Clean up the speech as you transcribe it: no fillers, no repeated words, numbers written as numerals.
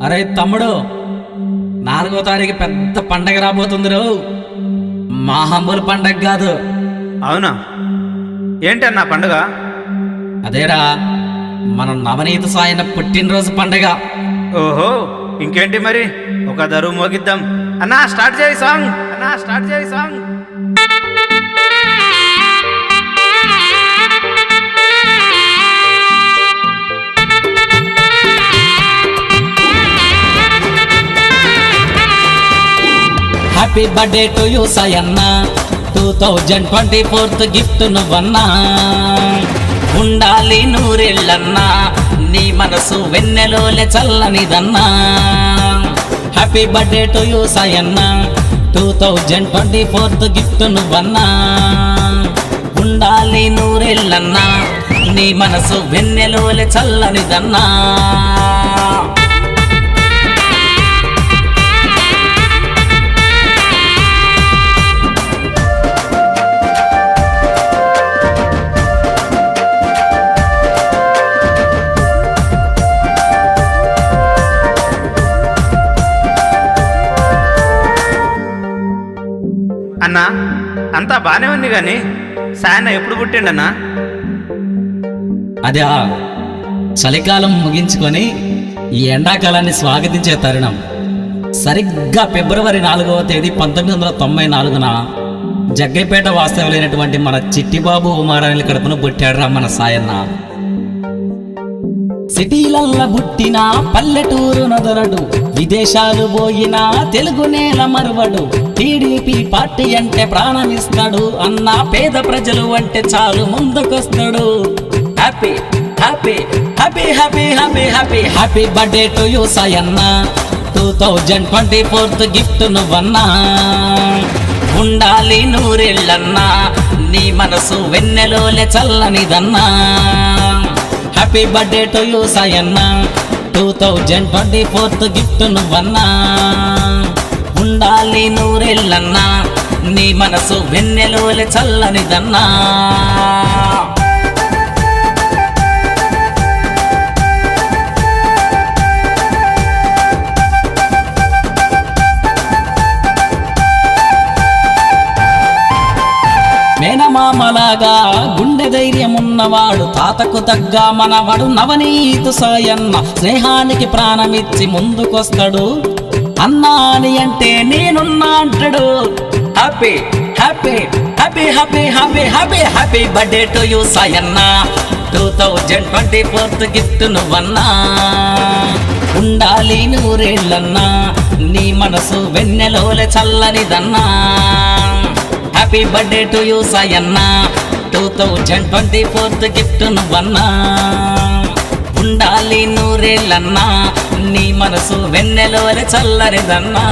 అరే తమ్ముడు, 4వ తారీఖు పెద్ద పండగ రాబోతుంది రో. మా హంబుల పండగ కాదు. అవునా? ఏంటన్నా పండుగ? అదేరా, మన నవనీత సాయన పుట్టినరోజు పండగ. ఓహో, ఇంకేంటి మరి? ఒక దరువు మోగిద్దాం. అన్నా స్టార్ట్ చేయి సాంగ్. అన్నా స్టార్ట్ చేయి song. Happy birthday to you Sayanna, 2024 gift నువ్వన్నా. ఉండాలి నూరెళ్ళన్నా, నీ మనసు వెన్నెలోలే చల్లనిదన్నా. Happy birthday to you Sayanna, 2024 gift నువ్వన్నా. ఉండాలి నూరెళ్ళన్నా, నీ మనసు వెన్నెలోలే చల్లనిదన్నా. అన్నా అంతా బానే ఉంది గాని సాయన్న ఎప్పుడు పుట్టిండన్నా? అదే చలికాలం ముగించుకొని ఈ ఎండాకాలాన్ని స్వాగతించే తరుణం. సరిగ్గా ఫిబ్రవరి 4వ తేదీ 1994న జగ్గైపేట వాస్తవ్యులైనటువంటి మన చిట్టిబాబు ఉమారాణి కడుపున పుట్టాడురా మన సాయన్న. సిటీలల్ల పుట్టిన పల్లెటూరు నదరడు, విదేశాలు పోయినా తెలుగు నేల మరువడు. టీడీపీ పార్టీ అంటే ప్రాణమిస్తాడు అన్న, పేద ప్రజలు అంటే చాలు ముందుకొస్తాడు. Happy happy happy happy happy happy happy birthday to you Sayanna, 2024 gift నువ్వన్నా. ఉండాలి నూరెళ్ళన్నా, నీ మనసు వెన్నెలోలే చల్లనిదన్నా. Happy birthday to you Sayanna, 2024 gift నువ్వన్నా. ఉండాలి నూరెళ్ళన్నా, నీ మనసు వెన్నెలోలే చల్లనిదన్నా. మేనమామలాగా గుండె ధైర్యం ఉన్నవాడు, తాతకు తగ్గ మనవాడు నవనీతు సాయన్న. స్నేహానికి ప్రాణమిచ్చి ముందుకొస్తాడు, అన్నా అని అంటే నేనున్నా అంటాడు. Happy happy happy happy happy happy happy birthday to you Sayanna, 2024 gift నువ్వన్నా. ఉండాలి నూరేళ్ళన్నా, నీ మనసు వెన్నెలోలే చల్లనిదన్నా. Happy birthday to you Sayanna, 2024 gift నువ్వన్నా. ఉండాలి నూరేళ్ళన్నా, నీ మనసు వెన్నెలోలే చల్లనిదన్నా.